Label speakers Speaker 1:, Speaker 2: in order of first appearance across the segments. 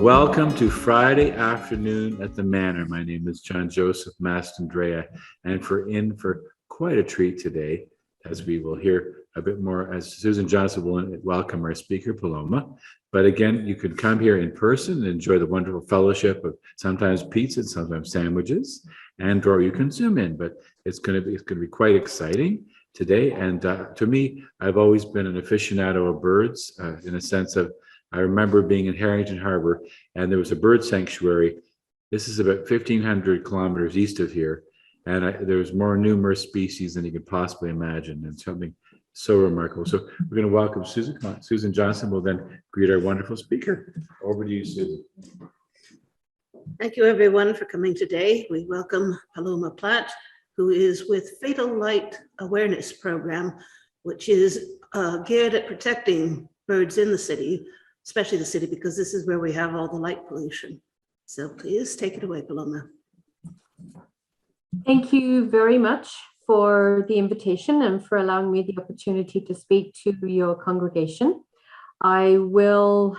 Speaker 1: Welcome to Friday afternoon at the Manor. My name is John Joseph Mastandrea, and in for quite a treat today, as we will hear a bit more as Susan Johnson will welcome our speaker, Paloma. But again, you can come here in person and enjoy the wonderful fellowship of sometimes pizza, sometimes sandwiches, and or you can Zoom in. But it's going to be quite exciting today. And to me, I've always been an aficionado of birds in a sense of I remember being in Harrington Harbor, and there was a bird sanctuary. This is about 1,500 kilometers east of here, and there was more numerous species than you could possibly imagine, and something so remarkable. So we're going to welcome Susan. Come on. Susan Johnson will then greet our wonderful speaker. Over to you, Susan.
Speaker 2: Thank you, everyone, for coming today. We welcome Paloma Plant, who is with Fatal Light Awareness Program, which is geared at protecting birds in the city, especially the city, because this is where we have all the light pollution. So please take it away, Paloma.
Speaker 3: Thank you very much for the invitation and for allowing me the opportunity to speak to your congregation. I will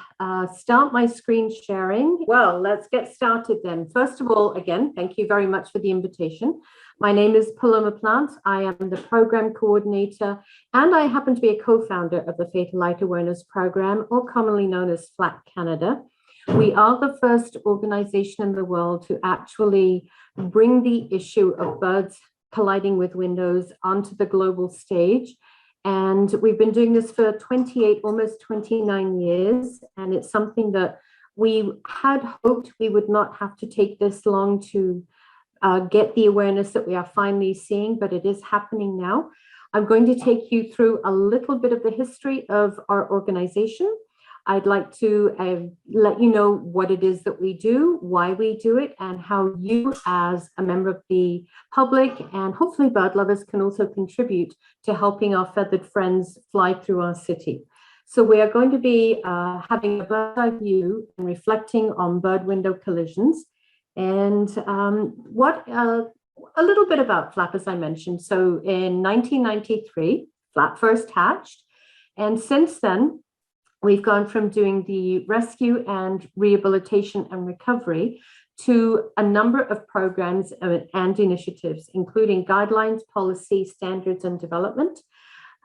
Speaker 3: start my screen sharing. Well, let's get started then. First of all, again, thank you very much for the invitation. My name is Paloma Plant. I am the program coordinator, and I happen to be a co-founder of the Fatal Light Awareness Program, or commonly known as FLAP Canada. We are the first organization in the world to actually bring the issue of birds colliding with windows onto the global stage. And we've been doing this for 28, almost 29 years. And it's something that we had hoped we would not have to take this long to get the awareness that we are finally seeing, but it is happening now. I'm going to take you through a little bit of the history of our organization. I'd like to let you know what it is that we do, why we do it, and how you as a member of the public and hopefully bird lovers can also contribute to helping our feathered friends fly through our city. So we are going to be having a bird's eye view and reflecting on bird window collisions. And a little bit about FLAP, as I mentioned. So in 1993, FLAP first hatched. And since then, we've gone from doing the rescue and rehabilitation and recovery to a number of programs and initiatives, including guidelines, policy, standards, and development,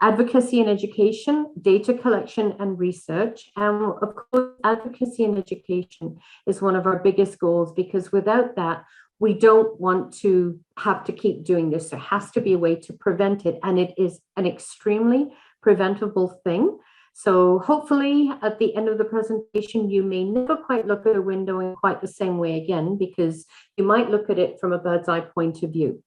Speaker 3: advocacy and education, data collection and research. And of course, advocacy and education is one of our biggest goals, because without that, we don't want to have to keep doing this. There has to be a way to prevent it. And it is an extremely preventable thing. So hopefully at the end of the presentation, you may never quite look at a window in quite the same way again, because you might look at it from a bird's eye point of view.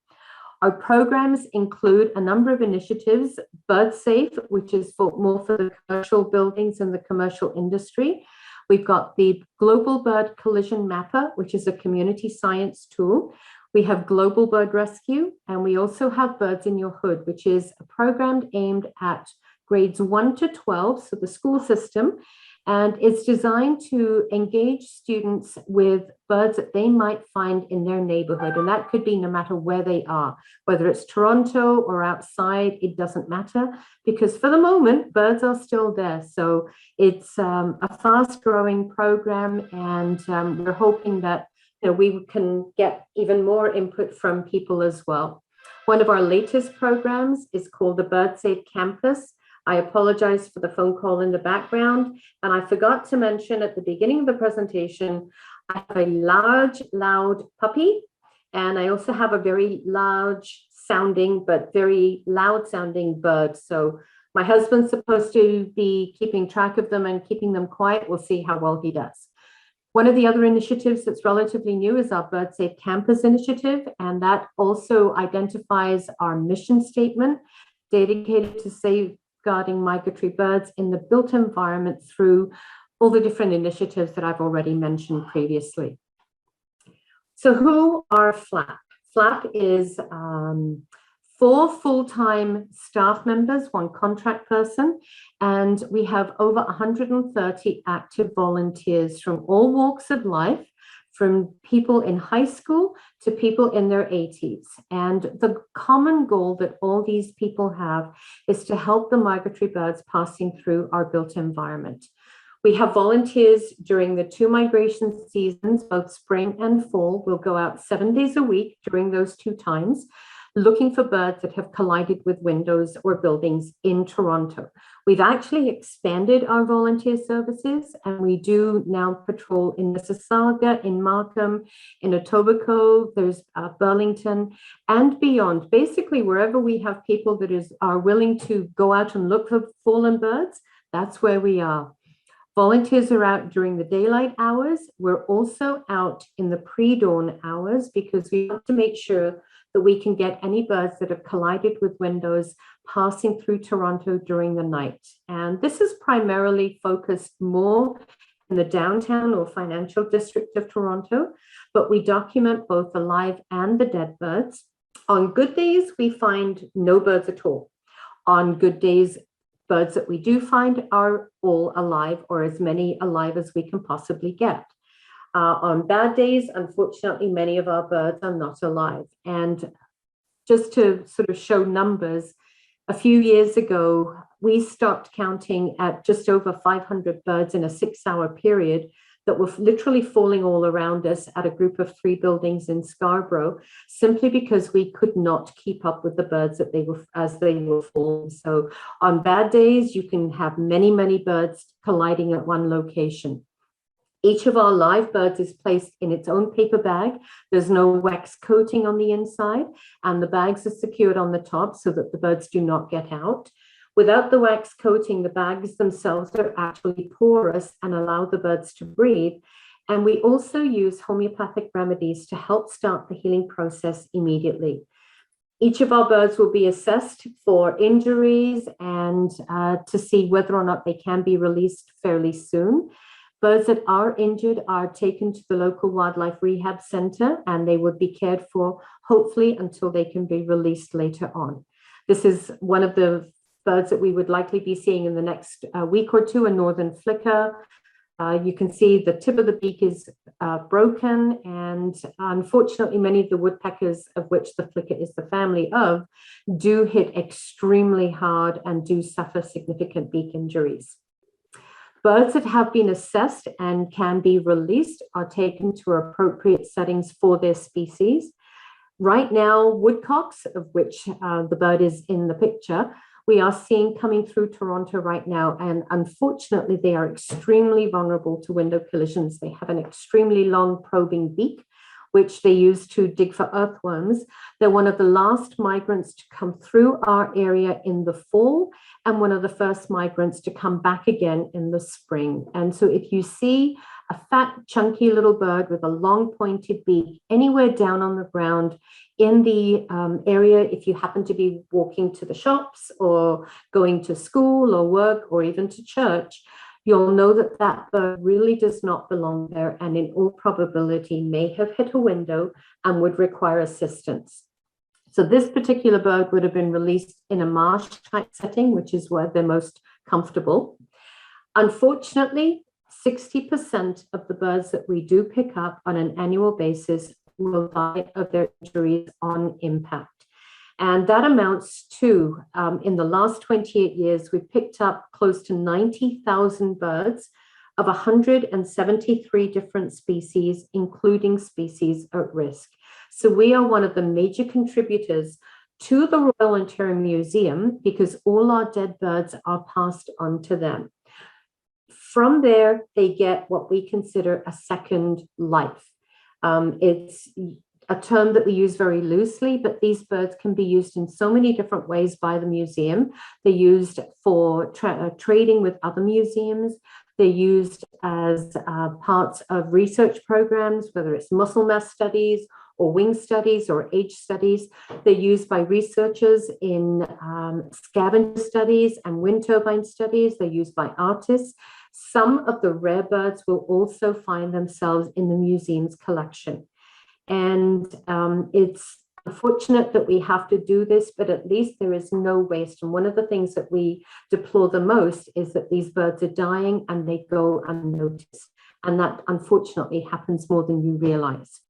Speaker 3: Our programs include a number of initiatives, Bird Safe, which is more for the commercial buildings and the commercial industry. We've got the Global Bird Collision Mapper, which is a community science tool. We have Global Bird Rescue, and we also have Birds in Your Hood, which is a program aimed at grades 1 to 12, so the school system, and it's designed to engage students with birds that they might find in their neighborhood. And that could be no matter where they are, whether it's Toronto or outside, it doesn't matter, because for the moment, birds are still there. So it's a fast growing program, and we're hoping that we can get even more input from people as well. One of our latest programs is called the Bird Safe Campus. I apologize for the phone call in the background. And I forgot to mention at the beginning of the presentation, I have a large, loud puppy. And I also have a very large sounding, but very loud sounding bird. So my husband's supposed to be keeping track of them and keeping them quiet. We'll see how well he does. One of the other initiatives that's relatively new is our Bird Safe Campus initiative. And that also identifies our mission statement dedicated to safeguarding migratory birds in the built environment through all the different initiatives that I've already mentioned previously. So who are FLAP? FLAP is 4 full-time staff members, 1 contract person, and we have over 130 active volunteers from all walks of life, from people in high school to people in their 80s. And the common goal that all these people have is to help the migratory birds passing through our built environment. We have volunteers during the 2 migration seasons, both spring and fall. We'll go out 7 days a week during those 2 times, looking for birds that have collided with windows or buildings in Toronto. We've actually expanded our volunteer services, and we do now patrol in Mississauga, in Markham, in Etobicoke, there's Burlington, and beyond. Basically, wherever we have people that are willing to go out and look for fallen birds, that's where we are. Volunteers are out during the daylight hours. We're also out in the pre-dawn hours because we want to make sure that we can get any birds that have collided with windows passing through Toronto during the night. And this is primarily focused more in the downtown or financial district of Toronto, but we document both the live and the dead birds. On good days, we find no birds at all. On good days, birds that we do find are all alive, or as many alive as we can possibly get. On bad days, unfortunately, many of our birds are not alive. And just to sort of show numbers, a few years ago, we stopped counting at just over 500 birds in a 6-hour period that were literally falling all around us at a group of 3 buildings in Scarborough, simply because we could not keep up with the birds that they were falling. So on bad days, you can have many, many birds colliding at one location. Each of our live birds is placed in its own paper bag. There's no wax coating on the inside, and the bags are secured on the top so that the birds do not get out. Without the wax coating, the bags themselves are actually porous and allow the birds to breathe. And we also use homeopathic remedies to help start the healing process immediately. Each of our birds will be assessed for injuries and to see whether or not they can be released fairly soon. Birds that are injured are taken to the local wildlife rehab center, and they would be cared for, hopefully, until they can be released later on. This is one of the birds that we would likely be seeing in the next week or 2, a northern flicker. You can see the tip of the beak is broken, and unfortunately, many of the woodpeckers, of which the flicker is the family of, do hit extremely hard and do suffer significant beak injuries. Birds that have been assessed and can be released are taken to appropriate settings for their species. Right now, woodcocks, of which the bird is in the picture, we are seeing coming through Toronto right now, and unfortunately, they are extremely vulnerable to window collisions. They have an extremely long probing beak, which they use to dig for earthworms. They're one of the last migrants to come through our area in the fall, and one of the first migrants to come back again in the spring. And so if you see a fat, chunky little bird with a long pointed beak anywhere down on the ground in the area, if you happen to be walking to the shops or going to school or work or even to church, you'll know that that bird really does not belong there, and in all probability may have hit a window and would require assistance. So this particular bird would have been released in a marsh type setting, which is where they're most comfortable. Unfortunately, 60% of the birds that we do pick up on an annual basis will die of their injuries on impact. And that amounts to, in the last 28 years, we've picked up close to 90,000 birds of 173 different species, including species at risk. So we are one of the major contributors to the Royal Ontario Museum because all our dead birds are passed on to them. From there, they get what we consider a second life. It's a term that we use very loosely, but these birds can be used in so many different ways by the museum. They're used for trading with other museums. They're used as parts of research programs, whether it's muscle mass studies or wing studies or age studies. They're used by researchers in scavenger studies and wind turbine studies. They're used by artists. Some of the rare birds will also find themselves in the museum's collection. And it's unfortunate that we have to do this, but at least there is no waste. And one of the things that we deplore the most is that these birds are dying and they go unnoticed. And that unfortunately happens more than you realize.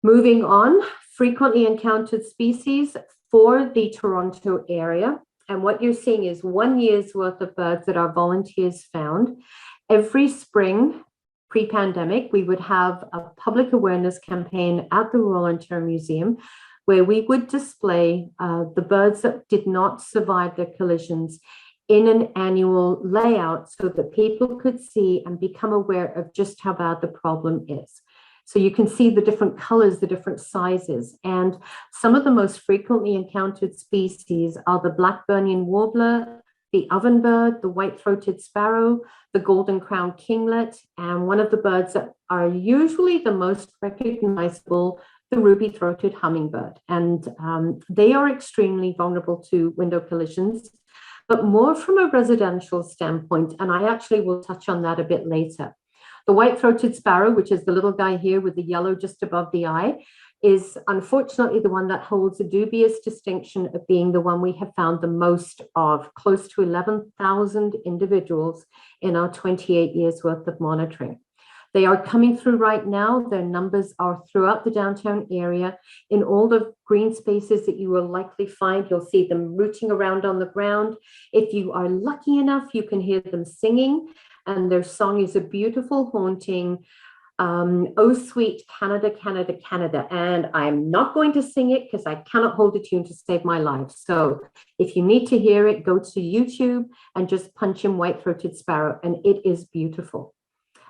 Speaker 3: Moving on, frequently encountered species for the Toronto area. And what you're seeing is 1 year's worth of birds that our volunteers found. Every spring, pre-pandemic, we would have a public awareness campaign at the Royal Ontario Museum where we would display the birds that did not survive their collisions in an annual layout so that people could see and become aware of just how bad the problem is. So you can see the different colors, the different sizes, and some of the most frequently encountered species are the black-burnian warbler, the ovenbird, the white-throated sparrow, the golden crowned kinglet, and one of the birds that are usually the most recognizable, the ruby-throated hummingbird. And they are extremely vulnerable to window collisions, but more from a residential standpoint, and I actually will touch on that a bit later. The white-throated sparrow, which is the little guy here with the yellow just above the eye, is unfortunately the one that holds a dubious distinction of being the one we have found the most of, close to 11,000 individuals in our 28 years worth of monitoring. They are coming through right now. Their numbers are throughout the downtown area. In all the green spaces that you will likely find, you'll see them rooting around on the ground. If you are lucky enough, you can hear them singing, and their song is a beautiful, haunting, "Oh Sweet Canada, Canada, Canada." And I'm not going to sing it because I cannot hold a tune to save my life. So if you need to hear it, go to YouTube and just punch in white-throated sparrow, and it is beautiful.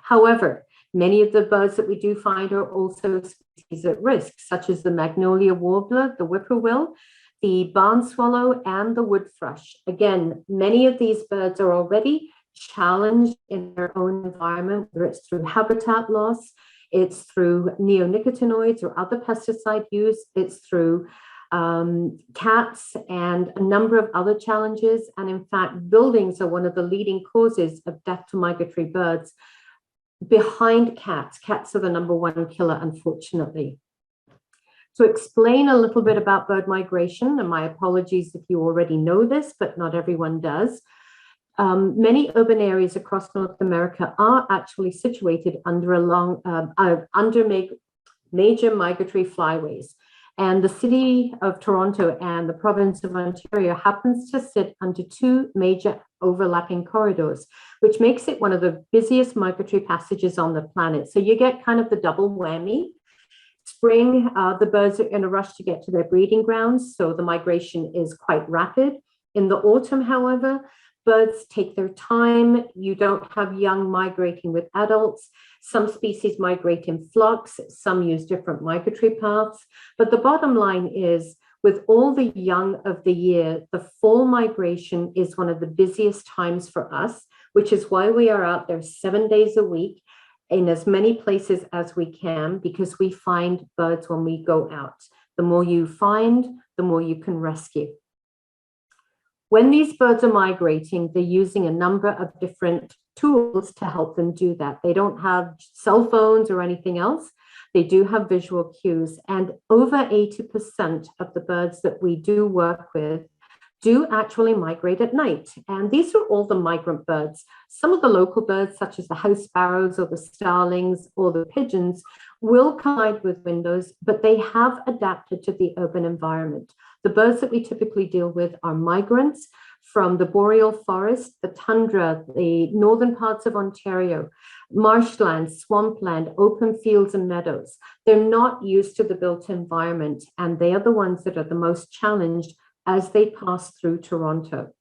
Speaker 3: However, many of the birds that we do find are also species at risk, such as the magnolia warbler, the whippoorwill, the barn swallow, and the wood thrush. Again, many of these birds are already challenged in their own environment, whether it's through habitat loss, it's through neonicotinoids or other pesticide use, it's through cats and a number of other challenges. And in fact, buildings are one of the leading causes of death to migratory birds. Behind cats, cats are the number one killer, unfortunately. To explain a little bit about bird migration, and my apologies if you already know this, but not everyone does. Many urban areas across North America are actually situated under major migratory flyways. And the city of Toronto and the province of Ontario happens to sit under two major overlapping corridors, which makes it one of the busiest migratory passages on the planet. So you get kind of the double whammy. Spring, the birds are in a rush to get to their breeding grounds, so the migration is quite rapid. In the autumn, however, birds take their time. You don't have young migrating with adults. Some species migrate in flocks. Some use different migratory paths. But the bottom line is, with all the young of the year, the fall migration is one of the busiest times for us, which is why we are out there 7 days a week in as many places as we can, because we find birds when we go out. The more you find, the more you can rescue. When these birds are migrating, they're using a number of different tools to help them do that. They don't have cell phones or anything else. They do have visual cues, and over 80% of the birds that we do work with do actually migrate at night. And these are all the migrant birds. Some of the local birds, such as the house sparrows or the starlings or the pigeons, will collide with windows, but they have adapted to the urban environment. The birds that we typically deal with are migrants from the boreal forest, the tundra, the northern parts of Ontario, marshland, swampland, open fields and meadows. They're not used to the built environment, and they are the ones that are the most challenged as they pass through Toronto.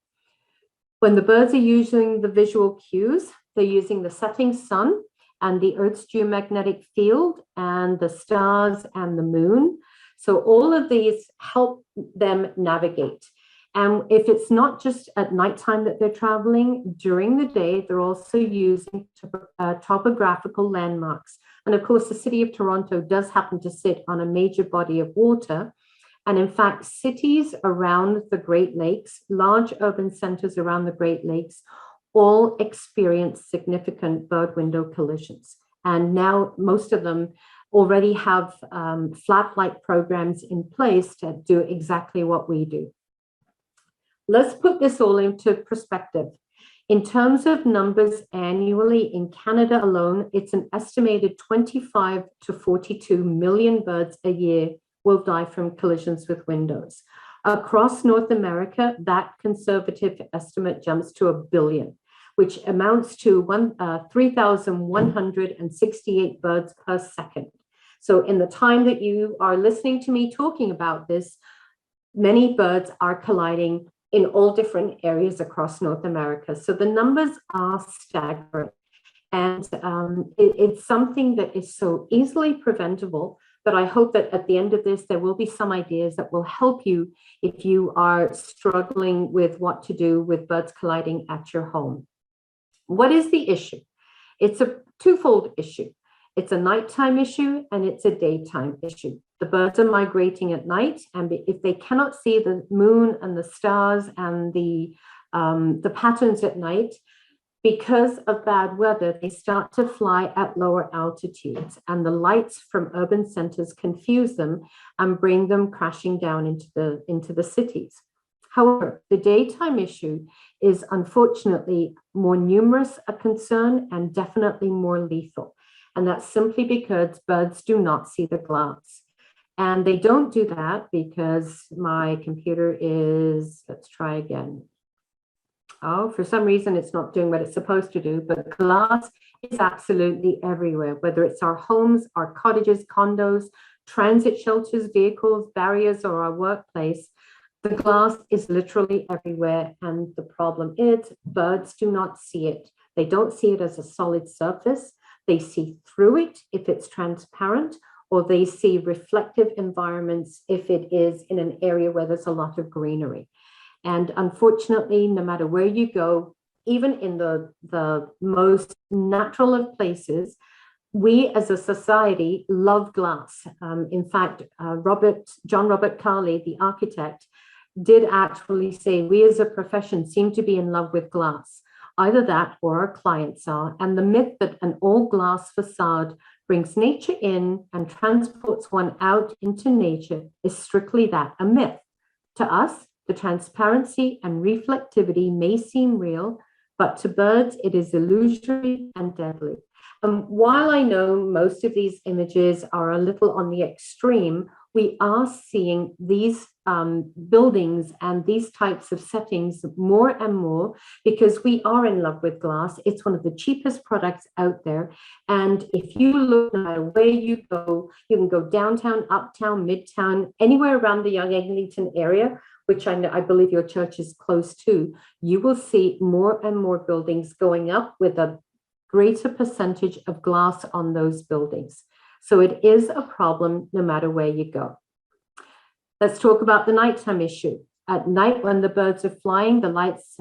Speaker 3: When the birds are using the visual cues, they're using the setting sun and the Earth's geomagnetic field and the stars and the moon. So all of these help them navigate. And if it's not just at nighttime that they're traveling, during the day, they're also using topographical landmarks. And of course, the city of Toronto does happen to sit on a major body of water. And in fact, cities around the Great Lakes, large urban centers around the Great Lakes, all experience significant bird window collisions. And now most of them already have flat light programs in place to do exactly what we do. Let's put this all into perspective. In terms of numbers annually in Canada alone, it's an estimated 25 to 42 million birds a year will die from collisions with windows. Across North America, that conservative estimate jumps to 1 billion, which amounts to 3,168 birds per second. So in the time that you are listening to me talking about this, many birds are colliding in all different areas across North America. So the numbers are staggering. And it's something that is so easily preventable. But I hope that at the end of this, there will be some ideas that will help you if you are struggling with what to do with birds colliding at your home. What is the issue? It's a twofold issue. It's a nighttime issue and it's a daytime issue. The birds are migrating at night, and if they cannot see the moon and the stars and the patterns at night, because of bad weather, they start to fly at lower altitudes, and the lights from urban centers confuse them and bring them crashing down into the cities. However, the daytime issue is unfortunately more numerous a concern and definitely more lethal. And that's simply because birds do not see the glass. And they don't do that because my computer is, let's try again. Oh, for some reason, it's not doing what it's supposed to do, but glass is absolutely everywhere, whether it's our homes, our cottages, condos, transit shelters, vehicles, barriers, or our workplace. The glass is literally everywhere. And the problem is birds do not see it. They don't see it as a solid surface. They see through it if it's transparent, or they see reflective environments if it is in an area where there's a lot of greenery. And unfortunately, no matter where you go, even in the most natural of places, we as a society love glass. In fact, John Robert Carley, the architect, did actually say, we as a profession seem to be in love with glass. Either that or our clients are. And the myth that an all glass facade brings nature in and transports one out into nature is strictly that, a myth. To us, the transparency and reflectivity may seem real, but to birds, it is illusory and deadly. While I know most of these images are a little on the extreme, we are seeing these buildings and these types of settings more and more because we are in love with glass. It's one of the cheapest products out there. And if you look, no matter where you go, you can go downtown, uptown, midtown, anywhere around the Young Eglinton area, which I believe your church is close to, you will see more and more buildings going up with a greater percentage of glass on those buildings. So it is a problem no matter where you go. Let's talk about the nighttime issue. At night, when the birds are flying, the lights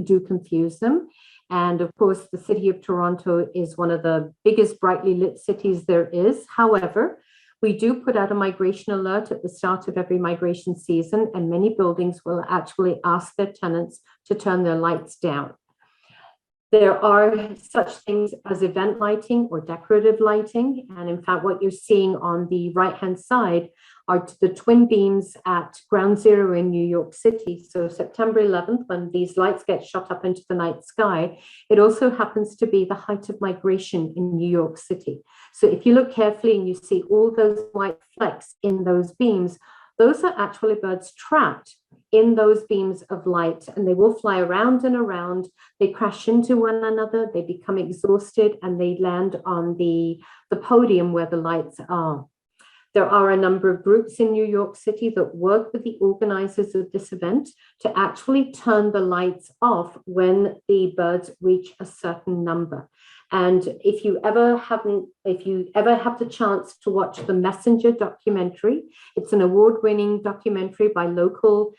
Speaker 3: do confuse them. And of course, the city of Toronto is one of the biggest brightly lit cities there is. However, we do put out a migration alert at the start of every migration season, and many buildings will actually ask their tenants to turn their lights down. There are such things as event lighting or decorative lighting. And in fact, what you're seeing on the right-hand side are the twin beams at Ground Zero in New York City. So September 11th, when these lights get shot up into the night sky, it also happens to be the height of migration in New York City. So if you look carefully and you see all those white flecks in those beams, those are actually birds trapped in those beams of light, and they will fly around and around. They crash into one another, they become exhausted, and they land on the podium where the lights are. There are a number of groups in New York City that work with the organizers of this event to actually turn the lights off when the birds reach a certain number. And if you ever have the chance to watch the Messenger documentary, it's an award-winning documentary by local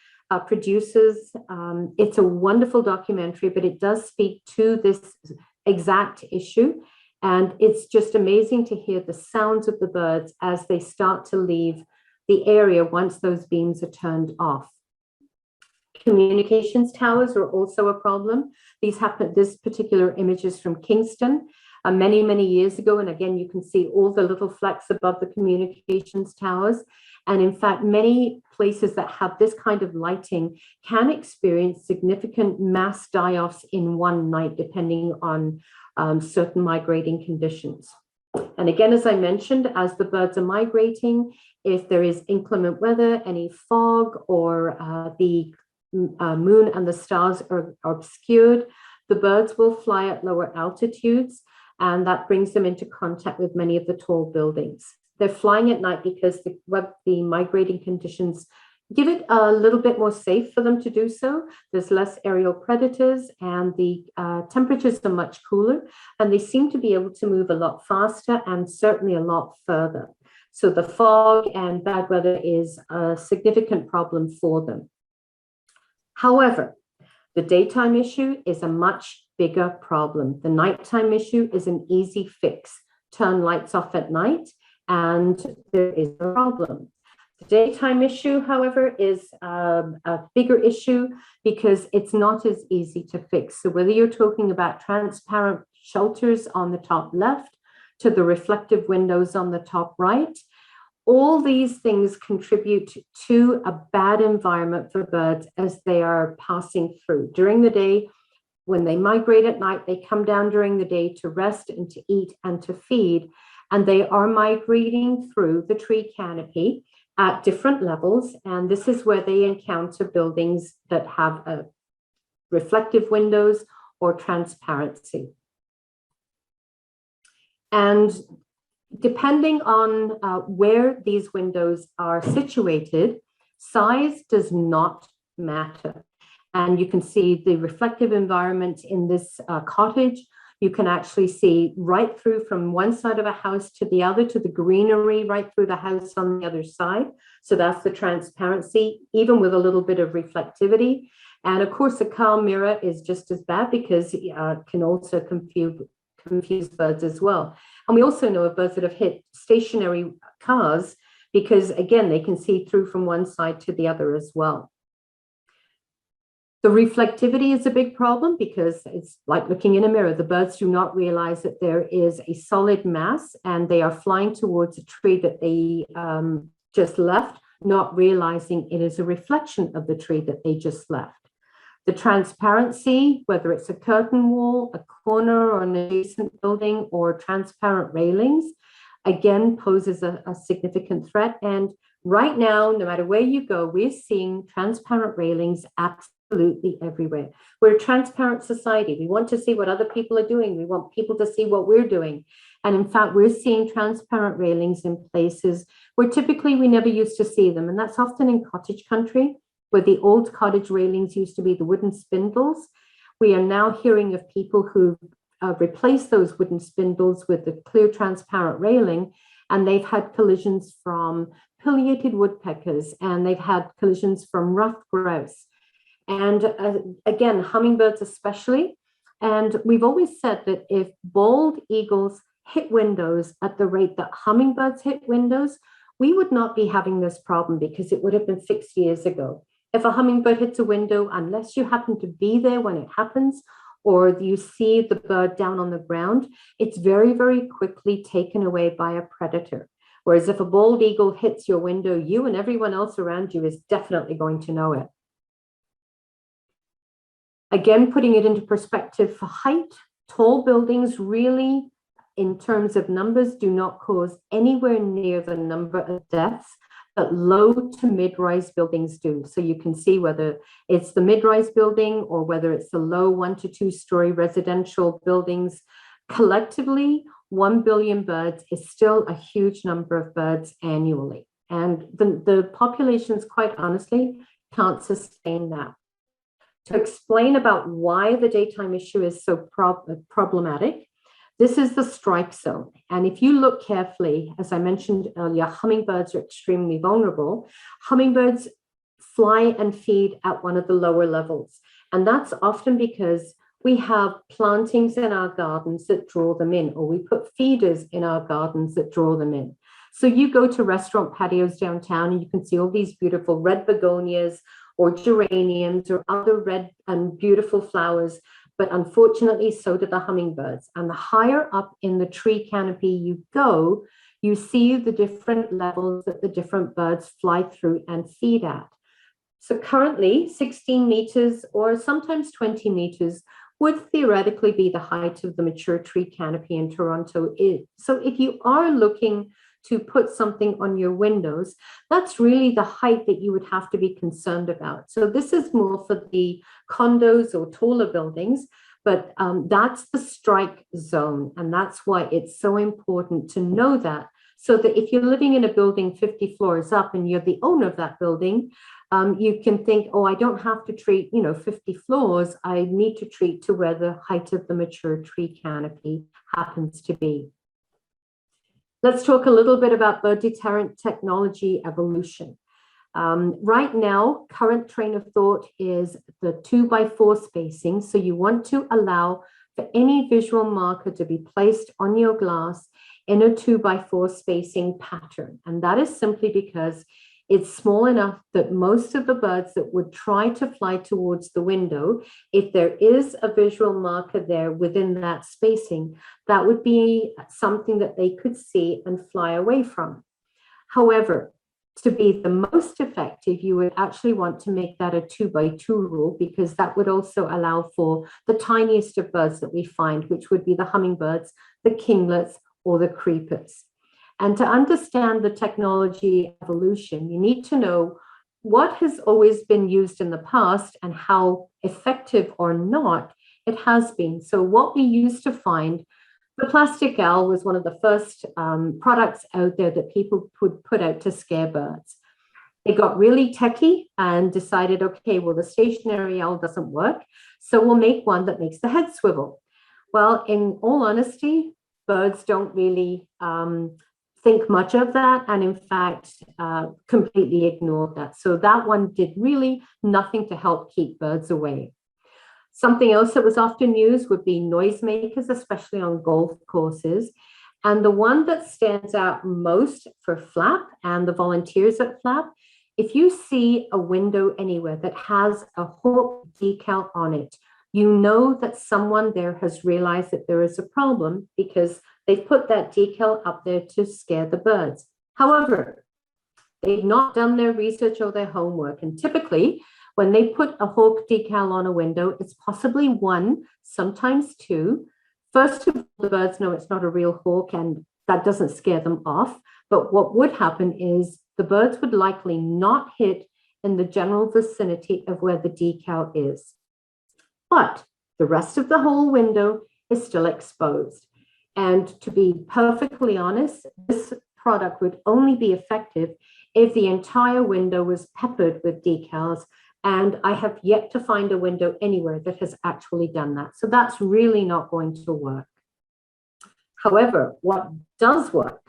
Speaker 3: producers. It's a wonderful documentary, but it does speak to this exact issue. And it's just amazing to hear the sounds of the birds as they start to leave the area once those beams are turned off. Communications towers are also a problem. This particular image is from Kingston many, many years ago. And again, you can see all the little flecks above the communications towers. And in fact, many places that have this kind of lighting can experience significant mass die-offs in one night, depending on certain migrating conditions. And again, as I mentioned, as the birds are migrating, if there is inclement weather, any fog, or the moon and the stars are obscured, the birds will fly at lower altitudes, and that brings them into contact with many of the tall buildings. They're flying at night because the migrating conditions give it a little bit more safe for them to do so. There's less aerial predators, and the temperatures are much cooler, and they seem to be able to move a lot faster and certainly a lot further. So the fog and bad weather is a significant problem for them. However, the daytime issue is a much bigger problem. The nighttime issue is an easy fix. Turn lights off at night, and there is a problem. The daytime issue, however, is a bigger issue because it's not as easy to fix. So whether you're talking about transparent shelters on the top left to the reflective windows on the top right, all these things contribute to a bad environment for birds as they are passing through. During the day, when they migrate at night, they come down during the day to rest and to eat and to feed, and they are migrating through the tree canopy at different levels. And this is where they encounter buildings that have reflective windows or transparency. And depending on where these windows are situated, size does not matter. And you can see the reflective environment in this cottage. You can actually see right through from one side of a house to the other, to the greenery right through the house on the other side. So that's the transparency, even with a little bit of reflectivity. And of course, a calm mirror is just as bad because it can also confuse birds as well. And we also know of birds that have hit stationary cars because, again, they can see through from one side to the other as well. The reflectivity is a big problem because it's like looking in a mirror. The birds do not realize that there is a solid mass and they are flying towards a tree that they just left, not realizing it is a reflection of the tree that they just left. The transparency, whether it's a curtain wall, a corner or an adjacent building, or transparent railings, again poses a significant threat. And right now, no matter where you go, we're seeing transparent railings absolutely everywhere. We're a transparent society. We want to see what other people are doing. We want people to see what we're doing. And in fact, we're seeing transparent railings in places where typically we never used to see them. And that's often in cottage country, where the old cottage railings used to be the wooden spindles. We are now hearing of people who replaced those wooden spindles with the clear transparent railing, and they've had collisions from pileated woodpeckers, and they've had collisions from ruffed grouse. And again, hummingbirds especially. And we've always said that if bald eagles hit windows at the rate that hummingbirds hit windows, we would not be having this problem because it would have been fixed years ago. If a hummingbird hits a window, unless you happen to be there when it happens, or you see the bird down on the ground, it's very, very quickly taken away by a predator. Whereas if a bald eagle hits your window, you and everyone else around you is definitely going to know it. Again, putting it into perspective for height, tall buildings really, in terms of numbers, do not cause anywhere near the number of deaths that low to mid-rise buildings do. So you can see whether it's the mid-rise building or whether it's the low 1 to 2 story residential buildings. Collectively, 1 billion birds is still a huge number of birds annually. And the populations, quite honestly, can't sustain that. To explain about why the daytime issue is so problematic, this is the strike zone. And if you look carefully, as I mentioned earlier, hummingbirds are extremely vulnerable. Hummingbirds fly and feed at one of the lower levels. And that's often because we have plantings in our gardens that draw them in, or we put feeders in our gardens that draw them in. So you go to restaurant patios downtown and you can see all these beautiful red begonias or geraniums or other red and beautiful flowers. But unfortunately, so do the hummingbirds. And the higher up in the tree canopy you go, you see the different levels that the different birds fly through and feed at. So currently, 16 meters or sometimes 20 meters, would theoretically be the height of the mature tree canopy in Toronto. So if you are looking to put something on your windows, that's really the height that you would have to be concerned about. So this is more for the condos or taller buildings, but that's the strike zone. And that's why it's so important to know that, so that if you're living in a building 50 floors up and you're the owner of that building, you can think, oh, I don't have to treat, 50 floors. I need to treat to where the height of the mature tree canopy happens to be. Let's talk a little bit about bird deterrent technology evolution. Right now, current train of thought is the 2x4 spacing. So you want to allow for any visual marker to be placed on your glass in a 2x4 spacing pattern. And that is simply because it's small enough that most of the birds that would try to fly towards the window, if there is a visual marker there within that spacing, that would be something that they could see and fly away from. However, to be the most effective, you would actually want to make that a 2x2 rule, because that would also allow for the tiniest of birds that we find, which would be the hummingbirds, the kinglets, or the creepers. And to understand the technology evolution, you need to know what has always been used in the past and how effective or not it has been. So what we used to find, the plastic owl was one of the first products out there that people would put out to scare birds. They got really techie and decided, okay, well, the stationary owl doesn't work, so we'll make one that makes the head swivel. Well, in all honesty, birds don't really think much of that, and in fact, completely ignored that. So that one did really nothing to help keep birds away. Something else that was often used would be noisemakers, especially on golf courses. And the one that stands out most for FLAP and the volunteers at FLAP, if you see a window anywhere that has a hawk decal on it, you know that someone there has realized that there is a problem, because they've put that decal up there to scare the birds. However, they've not done their research or their homework. And typically, when they put a hawk decal on a window, it's possibly one, sometimes two. First of all, the birds know it's not a real hawk, and that doesn't scare them off. But what would happen is the birds would likely not hit in the general vicinity of where the decal is. But the rest of the whole window is still exposed. And to be perfectly honest, this product would only be effective if the entire window was peppered with decals. And I have yet to find a window anywhere that has actually done that. So that's really not going to work. However, what does work?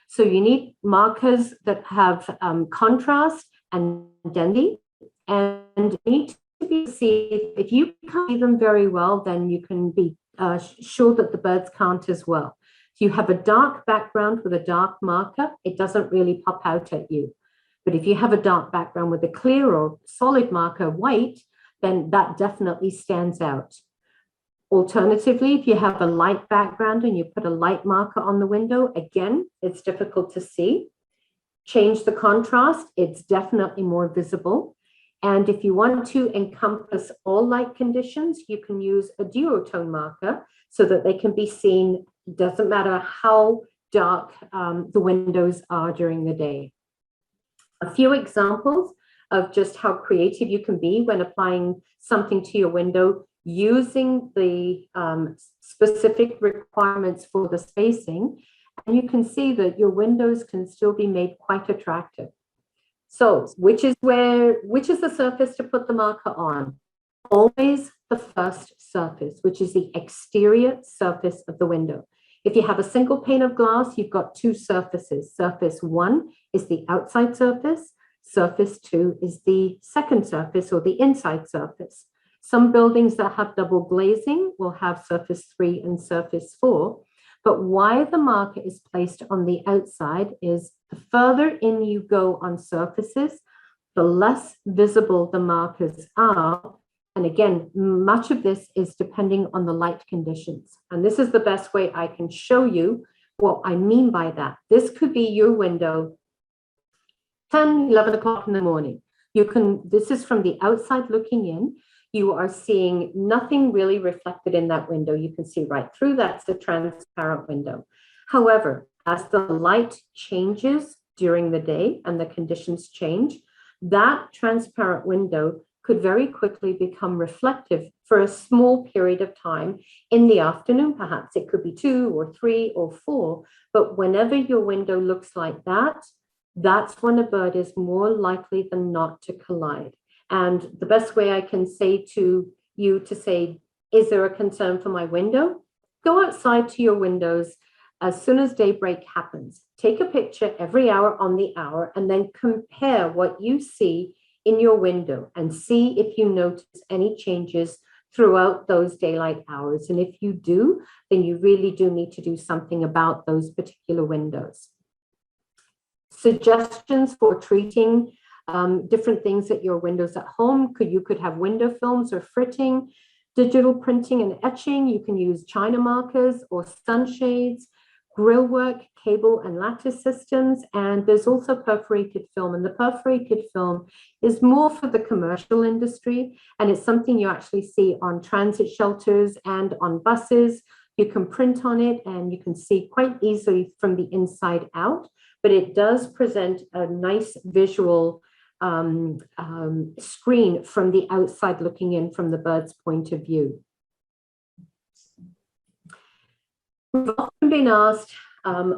Speaker 3: So you need markers that have contrast and identity, and need to be seen. If you can't see them very well, then you can be sure that the birds can't as well. If you have a dark background with a dark marker, it doesn't really pop out at you. But if you have a dark background with a clear or solid marker, white, then that definitely stands out. Alternatively, if you have a light background and you put a light marker on the window, again, it's difficult to see. Change the contrast, it's definitely more visible. And if you want to encompass all light conditions, you can use a duotone marker so that they can be seen. Doesn't matter how dark the windows are during the day. A few examples of just how creative you can be when applying something to your window using the specific requirements for the spacing. And you can see that your windows can still be made quite attractive. So which is the surface to put the marker on? Always the first surface, which is the exterior surface of the window. If you have a single pane of glass, you've got two surfaces. Surface one is the outside surface. Surface two is the second surface, or the inside surface. Some buildings that have double glazing will have surface 3 and surface 4. But why the marker is placed on the outside is the further in you go on surfaces, the less visible the markers are. And again, much of this is depending on the light conditions. And this is the best way I can show you what I mean by that. This could be your window, 10, 11 o'clock in the morning. This is from the outside looking in. you are seeing nothing really reflected in that window. You can see right through. That's the transparent window. However, as the light changes during the day and the conditions change, that transparent window could very quickly become reflective for a small period of time in the afternoon. Perhaps it could be 2 or 3 or 4, but whenever your window looks like that, that's when a bird is more likely than not to collide. And the best way I can say to you to say, is there a concern for my window? Go outside to your windows as soon as daybreak happens. Take a picture every hour on the hour and then compare what you see in your window and see if you notice any changes throughout those daylight hours. And if you do, then you really do need to do something about those particular windows. Suggestions for treating different things at your windows at home. You could have window films or fritting, digital printing and etching. You can use China markers or sunshades, grill work, cable and lattice systems. And there's also perforated film. And the perforated film is more for the commercial industry. And it's something you actually see on transit shelters and on buses. You can print on it and you can see quite easily from the inside out. But it does present a nice visual screen from the outside looking in from the bird's point of view. We've often been asked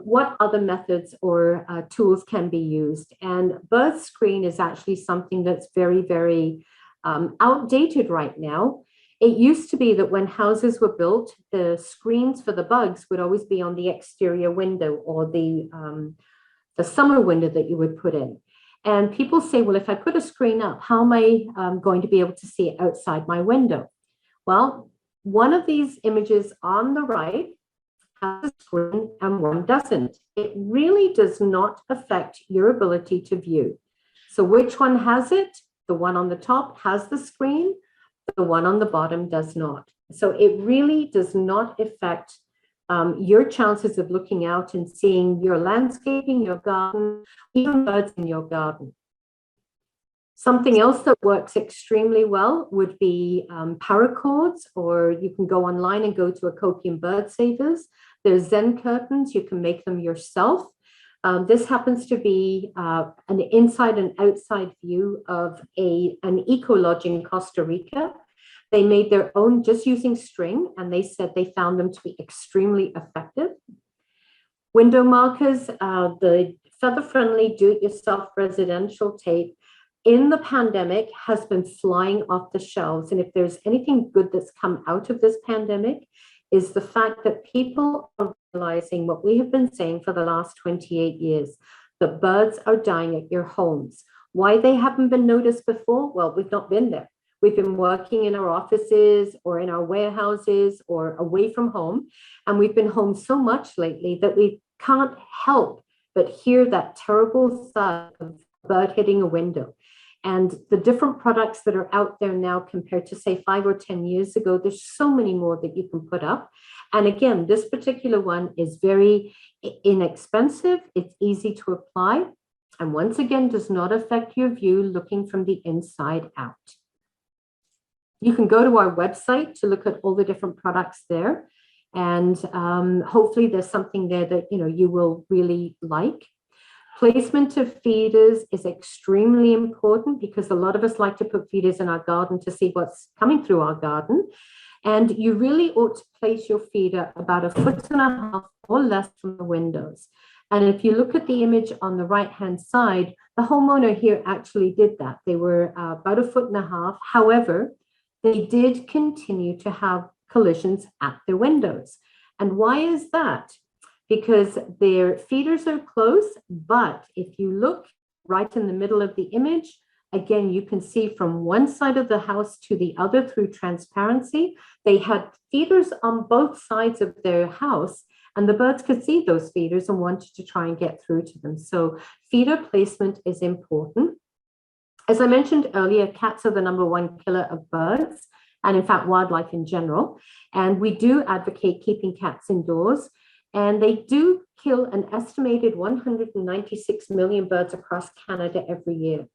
Speaker 3: what other methods or tools can be used, and bird screen is actually something that's very, very outdated right now. It used to be that when houses were built, the screens for the bugs would always be on the exterior window or the summer window that you would put in. And people say, well, if I put a screen up, how am I going to be able to see it outside my window? Well, one of these images on the right has a screen and one doesn't. It really does not affect your ability to view. So which one has it? The one on the top has the screen, the one on the bottom does not. So it really does not affect your chances of looking out and seeing your landscaping, your garden, even birds in your garden. Something else that works extremely well would be paracords, or you can go online and go to Eccopian Bird Savers. There's Zen curtains, you can make them yourself. This happens to be an inside and outside view of an eco lodge in Costa Rica. They made their own just using string, and they said they found them to be extremely effective. Window markers, the feather-friendly do-it-yourself residential tape in the pandemic has been flying off the shelves. And if there's anything good that's come out of this pandemic, is the fact that people are realizing what we have been saying for the last 28 years, that birds are dying at your homes. Why they haven't been noticed before? Well, we've not been there. We've been working in our offices or in our warehouses or away from home. And we've been home so much lately that we can't help but hear that terrible thud of a bird hitting a window. And the different products that are out there now compared to say 5 or 10 years ago, there's so many more that you can put up. And again, this particular one is very inexpensive. It's easy to apply. And once again, does not affect your view looking from the inside out. You can go to our website to look at all the different products there. And hopefully there's something there that you will really like. Placement of feeders is extremely important because a lot of us like to put feeders in our garden to see what's coming through our garden. And you really ought to place your feeder about 1.5 feet or less from the windows. And if you look at the image on the right-hand side, the homeowner here actually did that. They were about 1.5 feet. However, they did continue to have collisions at their windows. And why is that? Because their feeders are close, but if you look right in the middle of the image, again, you can see from one side of the house to the other through transparency. They had feeders on both sides of their house, and the birds could see those feeders and wanted to try and get through to them. So feeder placement is important. As I mentioned earlier, cats are the #1 killer of birds, and in fact, wildlife in general. And we do advocate keeping cats indoors. And they do kill an estimated 196 million birds across Canada every year.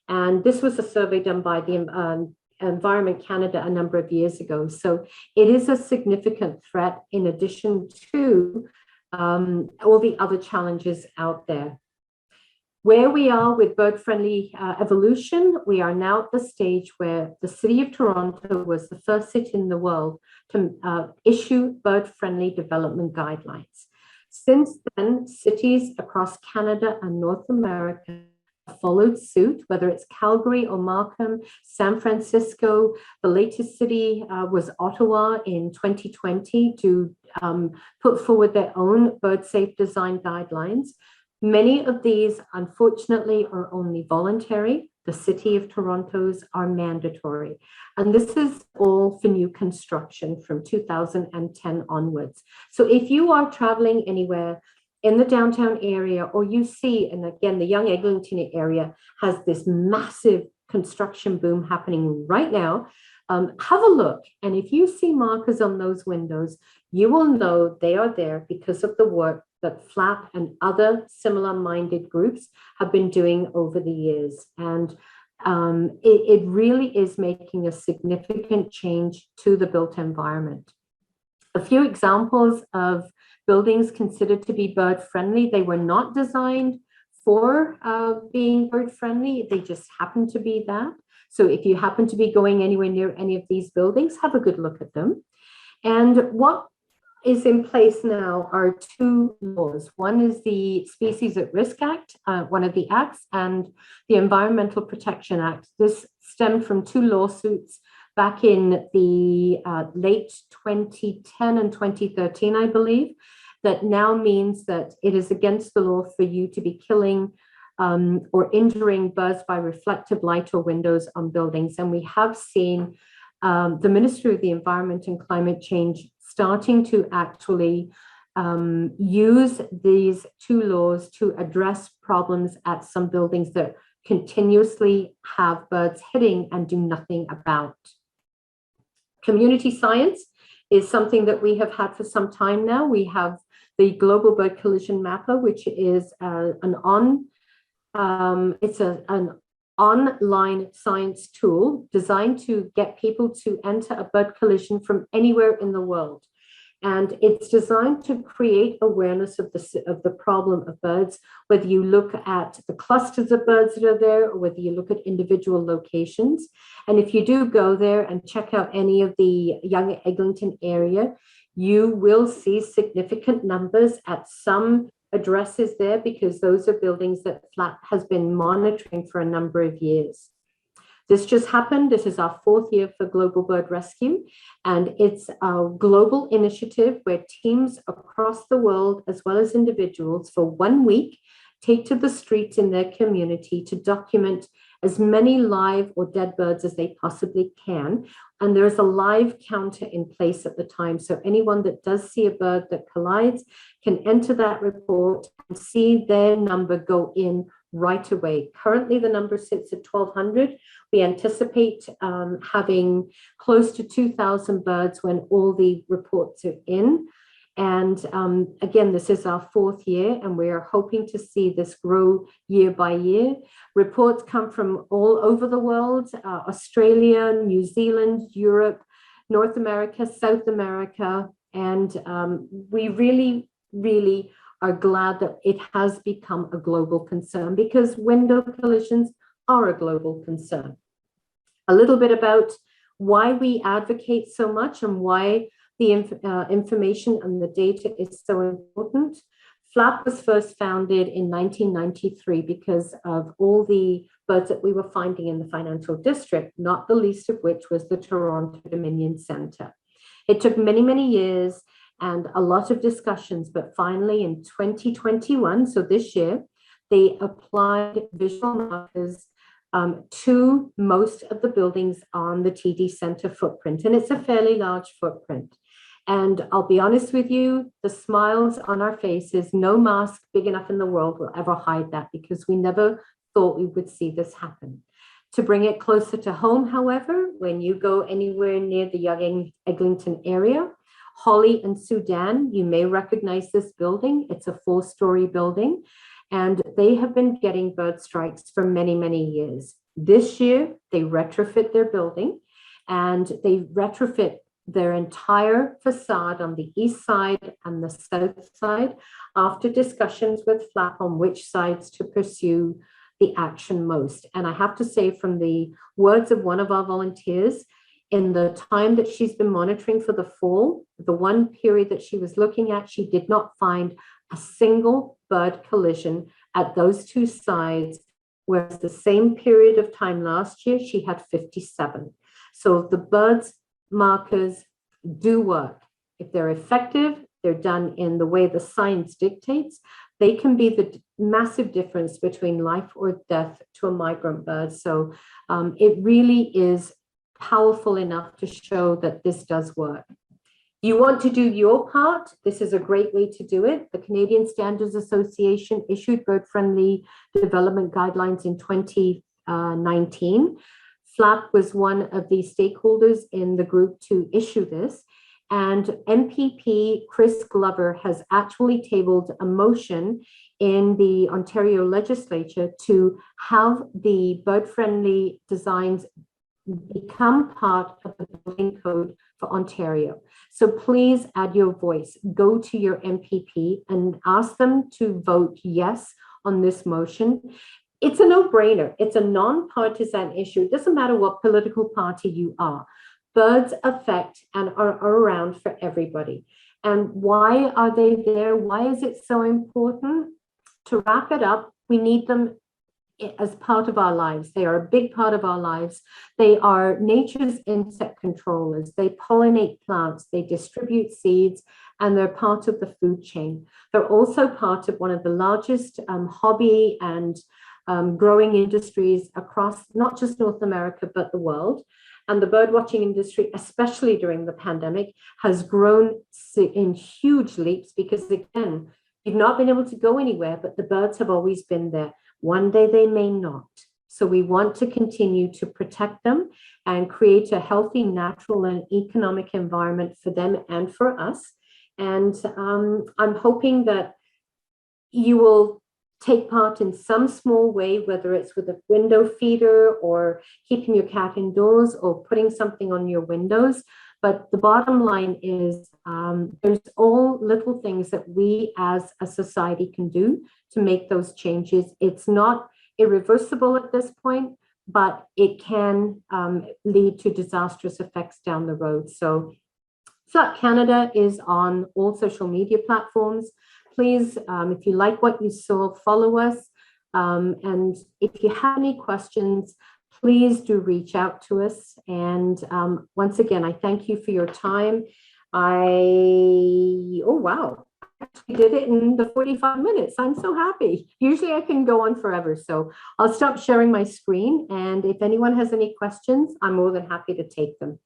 Speaker 3: And this was a survey done by the Environment Canada a number of years ago. So it is a significant threat in addition to all the other challenges out there. Where we are with bird-friendly evolution, we are now at the stage where the city of Toronto was the first city in the world to issue bird-friendly development guidelines. Since then, cities across Canada and North America followed suit, whether it's Calgary or Markham, San Francisco. The latest city was Ottawa in 2020 to put forward their own bird-safe design guidelines. Many of these, unfortunately, are only voluntary. The City of Toronto's are mandatory. And this is all for new construction from 2010 onwards. So if you are traveling anywhere in the downtown area, or you see, and again, the Young Eglinton area has this massive construction boom happening right now, have a look. And if you see markers on those windows, you will know they are there because of the work that FLAP and other similar-minded groups have been doing over the years. And it really is making a significant change to the built environment. A few examples of buildings considered to be bird-friendly. They were not designed for being bird-friendly. They just happen to be that. So if you happen to be going anywhere near any of these buildings, have a good look at them. And what is in place now are two laws. One is the Species at Risk Act, one of the acts, and the Environmental Protection Act. This stemmed from two lawsuits back in the late 2010 and 2013, I believe, that now means that it is against the law for you to be killing or injuring birds by reflective light or windows on buildings. And we have seen the Ministry of the Environment and Climate Change starting to actually use these two laws to address problems at some buildings that continuously have birds hitting and do nothing about. Community science is something that we have had for some time now. We have the Global Bird Collision Mapper, which is an online science tool designed to get people to enter a bird collision from anywhere in the world. And it's designed to create awareness of the problem of birds, whether you look at the clusters of birds that are there or whether you look at individual locations. And if you do go there and check out any of the Young Eglinton area, you will see significant numbers at some addresses there because those are buildings that FLAP has been monitoring for a number of years. This just happened. This is our 4th year for Global Bird Rescue, and it's a global initiative where teams across the world, as well as individuals, for 1 week, take to the streets in their community to document as many live or dead birds as they possibly can. And there's a live counter in place at the time. So anyone that does see a bird that collides can enter that report and see their number go in right away. Currently, the number sits at 1,200. We anticipate having close to 2,000 birds when all the reports are in. And again, this is our 4th year, and we are hoping to see this grow year by year. Reports come from all over the world, Australia, New Zealand, Europe, North America, South America. And we really, really are glad that it has become a global concern because window collisions are a global concern. A little bit about why we advocate so much and why the information and the data is so important. FLAP was first founded in 1993 because of all the birds that we were finding in the financial district, not the least of which was the Toronto Dominion Centre. It took many, many years and a lot of discussions, but finally in 2021, so this year, they applied visual markers to most of the buildings on the TD Centre footprint, and it's a fairly large footprint. And I'll be honest with you, the smiles on our faces, no mask big enough in the world will ever hide that because we never thought we would see this happen. To bring it closer to home, however, when you go anywhere near the Young Eglinton area, Holly and Sudan, you may recognize this building. It's a 4-story building, and they have been getting bird strikes for many, many years. This year, they retrofit their building, and they retrofit their entire facade on the east side and the south side after discussions with FLAP on which sides to pursue the action most. And I have to say, from the words of one of our volunteers, in the time that she's been monitoring for the fall, the one period that she was looking at, she did not find a single bird collision at those two sides, whereas the same period of time last year, she had 57. So the birds markers do work. If they're effective, they're done in the way the science dictates, they can be the massive difference between life or death to a migrant bird. So it really is powerful enough to show that this does work. You want to do your part, this is a great way to do it. The Canadian Standards Association issued bird-friendly development guidelines in 2019. FLAP was one of the stakeholders in the group to issue this. And MPP Chris Glover has actually tabled a motion in the Ontario legislature to have the bird-friendly designs become part of the building code for Ontario. So please add your voice, go to your MPP and ask them to vote yes on this motion. It's a no-brainer. It's a non-partisan issue. It doesn't matter what political party you are. Birds affect and are around for everybody. And why are they there? Why is it so important? To wrap it up, we need them as part of our lives. They are a big part of our lives. They are nature's insect controllers. They pollinate plants, they distribute seeds, and they're part of the food chain. They're also part of one of the largest hobby and growing industries across not just North America, but the world. And the birdwatching industry, especially during the pandemic, has grown in huge leaps because, again, you've not been able to go anywhere, but the birds have always been there. One day they may not. So we want to continue to protect them and create a healthy, natural, and economic environment for them and for us. And I'm hoping that you will take part in some small way, whether it's with a window feeder or keeping your cat indoors or putting something on your windows. But the bottom line is there's all little things that we as a society can do to make those changes. It's not irreversible at this point, but it can lead to disastrous effects down the road. So FLAP Canada is on all social media platforms. Please, if you like what you saw, follow us. And if you have any questions, please do reach out to us. And once again, I thank you for your time. Oh, wow. I actually did it in the 45 minutes. I'm so happy. Usually I can go on forever. So I'll stop sharing my screen. And if anyone has any questions, I'm more than happy to take them.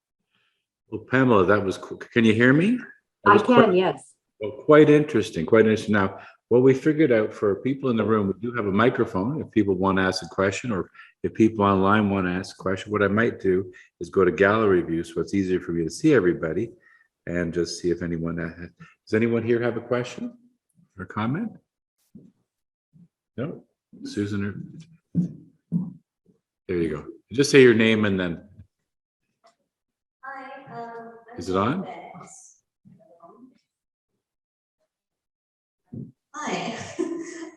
Speaker 1: Well, Pamela, that was cool. Can you hear me?
Speaker 3: I can, yes.
Speaker 1: Well, quite interesting, quite interesting. Now, what we figured out for people in the room, we do have a microphone if people want to ask a question, or if people online want to ask a question. What I might do is go to gallery view so it's easier for me to see everybody and just see if anyone, does anyone here have a question or comment? No? Susan, there you go. Just say your name and then.
Speaker 4: Hi,
Speaker 1: Is it on?
Speaker 4: Hi,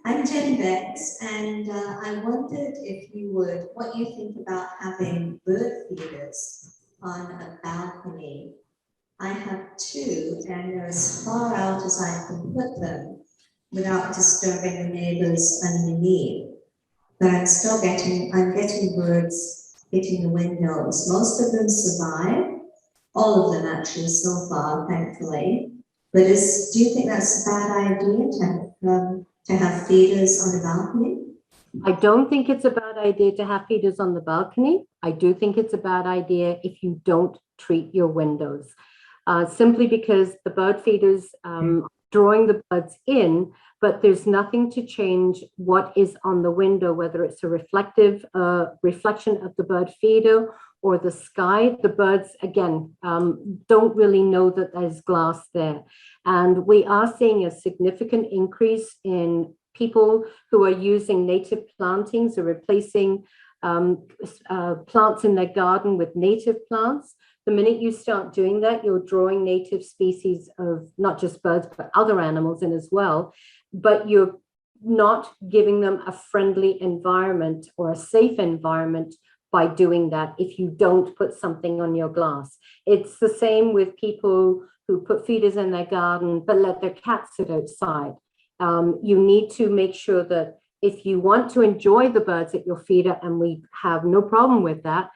Speaker 4: I'm Jen Betts, and I wondered if you would, what you think about having bird feeders on a balcony. I have two, and they're as far out as I can put them without disturbing the neighbors underneath. But I'm getting birds hitting the windows. Most of them survive, all of them actually so far, thankfully. But do you think that's a bad idea to have feeders on the balcony?
Speaker 3: I don't think it's a bad idea to have feeders on the balcony. I do think it's a bad idea if you don't treat your windows. Simply because the bird feeders drawing the birds in, but there's nothing to change what is on the window, whether it's a reflection of the bird feeder or the sky. The birds, again, don't really know that there's glass there. And we are seeing a significant increase in people who are using native plantings or replacing plants in their garden with native plants. The minute you start doing that, you're drawing native species of not just birds, but other animals in as well. But you're not giving them a friendly environment or a safe environment by doing that if you don't put something on your glass. It's the same with people who put feeders in their garden, but let their cats sit outside. You need to make sure that if you want to enjoy the birds at your feeder, and we have no problem with that,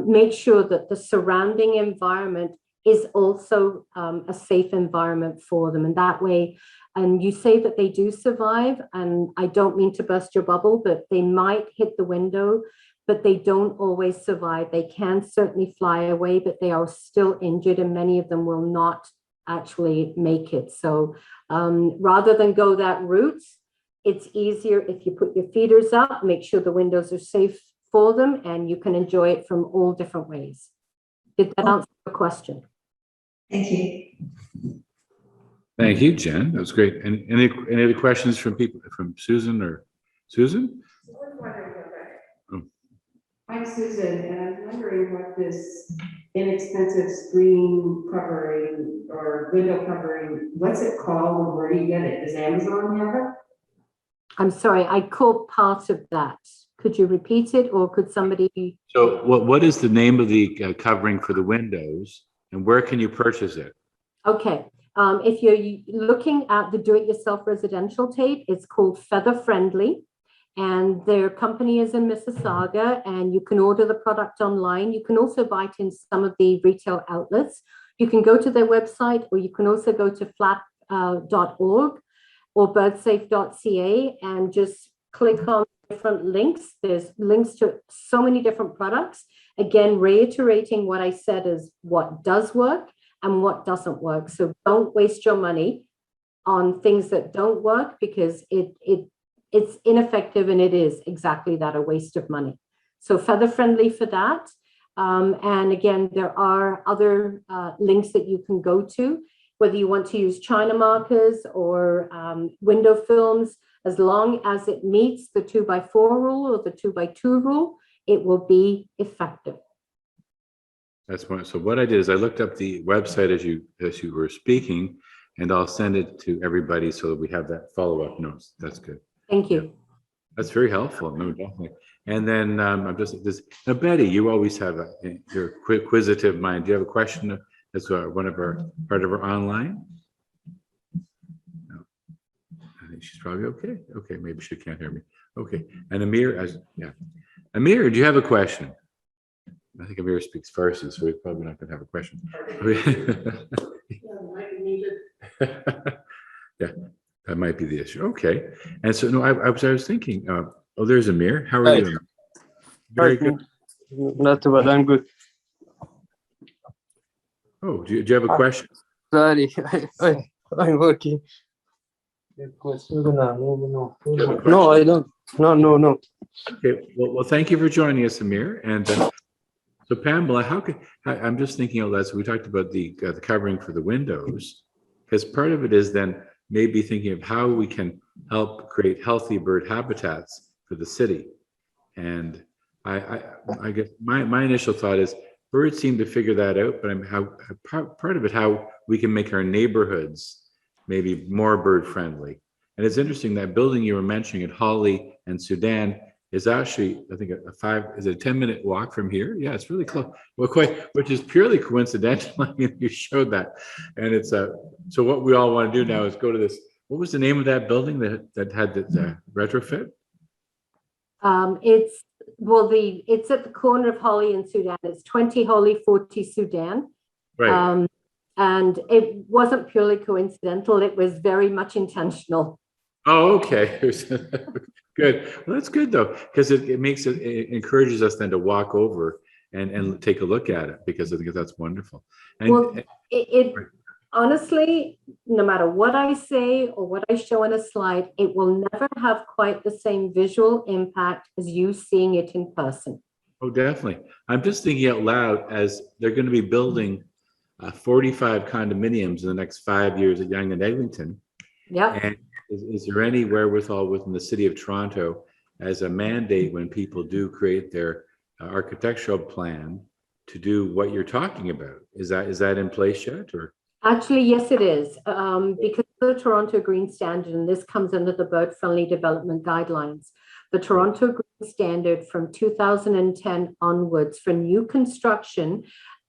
Speaker 3: make sure that the surrounding environment is also a safe environment for them. And that way, and you say that they do survive, and I don't mean to burst your bubble, but they might hit the window, but they don't always survive. They can certainly fly away, but they are still injured, and many of them will not actually make it. So rather than go that route, it's easier if you put your feeders up, make sure the windows are safe for them, and you can enjoy it from all different ways. Did that answer your question?
Speaker 4: Thank you.
Speaker 1: Thank you, Jen. That was great. And any other questions from people, from Susan or Susan?
Speaker 5: I'm Susan, and I'm wondering what this inexpensive screen covering or window covering, what's it called and where do you get it? Does Amazon have it?
Speaker 3: I'm sorry, I caught part of that. Could you repeat it, or could somebody?
Speaker 1: So what is the name of the covering for the windows, and where can you purchase it?
Speaker 3: Okay, if you're looking at the do-it-yourself residential tape, it's called Feather Friendly, and their company is in Mississauga, and you can order the product online. You can also buy it in some of the retail outlets. You can go to their website, or you can also go to flap.org or birdsafe.ca and just click on different links. There's links to so many different products. Again, reiterating what I said is what does work and what doesn't work. So don't waste your money on things that don't work, because it's ineffective, and it is exactly that, a waste of money. So Feather Friendly for that. And again, there are other links that you can go to, whether you want to use China markers or window films. As long as it meets the 2x4 rule or the 2x2 rule, it will be effective.
Speaker 1: That's one. So what I did is I looked up the website as you were speaking, and I'll send it to everybody so that we have that follow-up notes. That's good.
Speaker 3: Thank you.
Speaker 1: That's very helpful. No, definitely. And then I'm just now, Betty, you always have your inquisitive mind. Do you have a question? That's one of our part of our online. No. I think she's probably okay. Okay, maybe she can't hear me. Okay. And Amir, Amir, do you have a question? I think Amir speaks Farsi, so we're probably not going to have a question. Yeah, that might be the issue. Okay. And so, no, I was thinking, oh, there's Amir. How are you doing? Very good.
Speaker 6: Not too bad. I'm good.
Speaker 1: Oh, do you have a question?
Speaker 6: Sorry, I'm working. No, I don't. No.
Speaker 1: Okay. Well, thank you for joining us, Amir. And so, Pamela, I'm just thinking out loud. So we talked about the covering for the windows, because part of it is then maybe thinking of how we can help create healthy bird habitats for the city. And I guess my initial thought is birds seem to figure that out, but part of it how we can make our neighborhoods maybe more bird friendly. And it's interesting that building you were mentioning at Holly and Sudan is actually, I think, a 10-minute walk from here? Yeah, it's really close. Well, which is purely coincidental. You showed that. And it's so what we all want to do now is go to this. What was the name of that building that had the retrofit?
Speaker 3: It's at the corner of Holly and Sudan. It's 20 Holly, 40 Sudan.
Speaker 1: Right.
Speaker 3: And it wasn't purely coincidental. It was very much intentional.
Speaker 1: Oh, okay. Good. Well, that's good though, because it encourages us then to walk over and take a look at it, because I think that's wonderful. And
Speaker 3: honestly, no matter what I say or what I show on a slide, it will never have quite the same visual impact as you seeing it in person.
Speaker 1: Oh, definitely. I'm just thinking out loud, as they're going to be building 45 condominiums in the next 5 years at Yonge and Eglinton.
Speaker 3: Yeah.
Speaker 1: And is there any wherewithal within the city of Toronto as a mandate when people do create their architectural plan to do what you're talking about. Is that in place yet, or?
Speaker 3: Actually, yes, it is. Because of the Toronto Green Standard, and this comes under the bird-friendly development guidelines. The Toronto Green Standard from 2010 onwards for new construction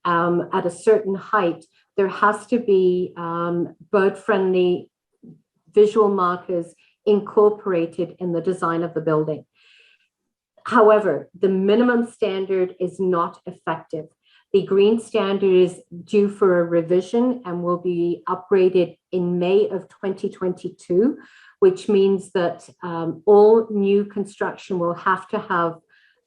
Speaker 3: at a certain height, there has to be bird-friendly visual markers incorporated in the design of the building. However, the minimum standard is not effective. The green standard is due for a revision and will be upgraded in May of 2022, which means that all new construction will have to have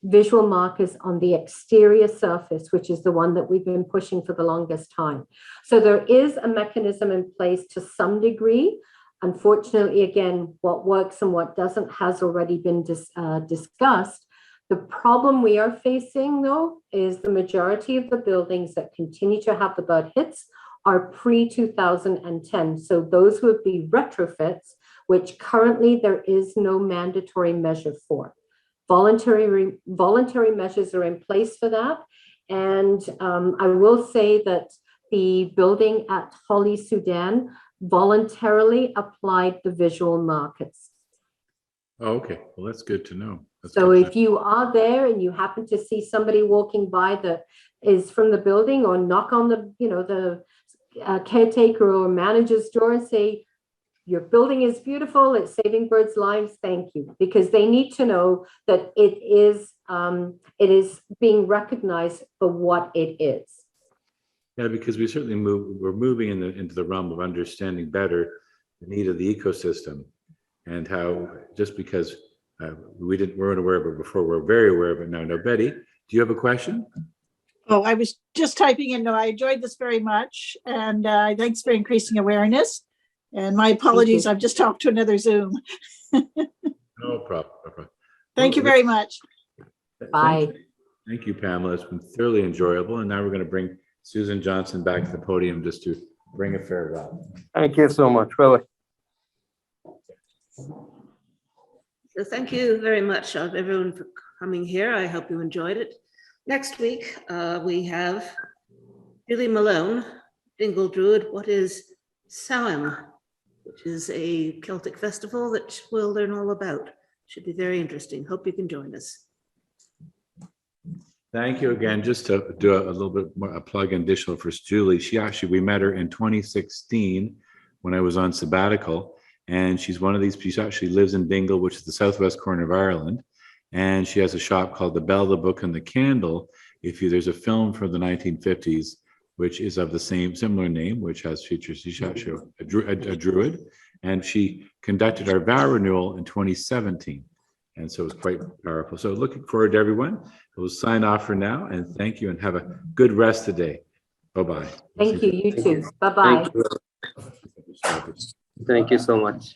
Speaker 3: visual markers on the exterior surface, which is the one that we've been pushing for the longest time. So there is a mechanism in place to some degree. Unfortunately, again, what works and what doesn't has already been discussed. The problem we are facing, though, is the majority of the buildings that continue to have the bird hits are pre-2010. So those would be retrofits, which currently there is no mandatory measure for. Voluntary measures are in place for that. And I will say that the building at Holly Sudan voluntarily applied the visual markers.
Speaker 1: Oh, okay. Well, that's good to know.
Speaker 3: So if you are there and you happen to see somebody walking by that is from the building, or knock on the caretaker or manager's door and say, your building is beautiful, it's saving birds' lives, thank you, because they need to know that it is being recognized for what it is.
Speaker 1: Yeah, because we're moving into the realm of understanding better the need of the ecosystem, and how just because we weren't aware of it before, we're very aware of it now. Now, Betty, do you have a question?
Speaker 7: Oh, I was just typing in. No, I enjoyed this very much, and thanks for increasing awareness. And my apologies, I've just talked to another Zoom.
Speaker 1: No problem. No problem.
Speaker 7: Thank you very much.
Speaker 3: Bye.
Speaker 1: Thank you, Pamela. It's been thoroughly enjoyable. And now we're going to bring Susan Johnson back to the podium just to bring a farewell.
Speaker 6: Thank you so much. Bye-bye.
Speaker 2: So thank you very much, everyone, for coming here. I hope you enjoyed it. Next week, we have Julie Malone, Dingle Druid. What is Samhain, which is a Celtic festival that we'll learn all about. Should be very interesting. Hope you can join us.
Speaker 1: Thank you again. Just to do a little bit more a plug additional for Julie. We met her in 2016 when I was on sabbatical. And she's one of these, she actually lives in Dingle, which is the southwest corner of Ireland. And she has a shop called The Bell, the Book, and the Candle. There's a film from the 1950s, which is of the similar name, which has features a druid. And she conducted our vow renewal in 2017. And so it was quite powerful. So looking forward to everyone. We'll sign off for now, and thank you, and have a good rest today. Bye-bye.
Speaker 3: Thank you, you too. Bye-bye.
Speaker 6: Thank you so much.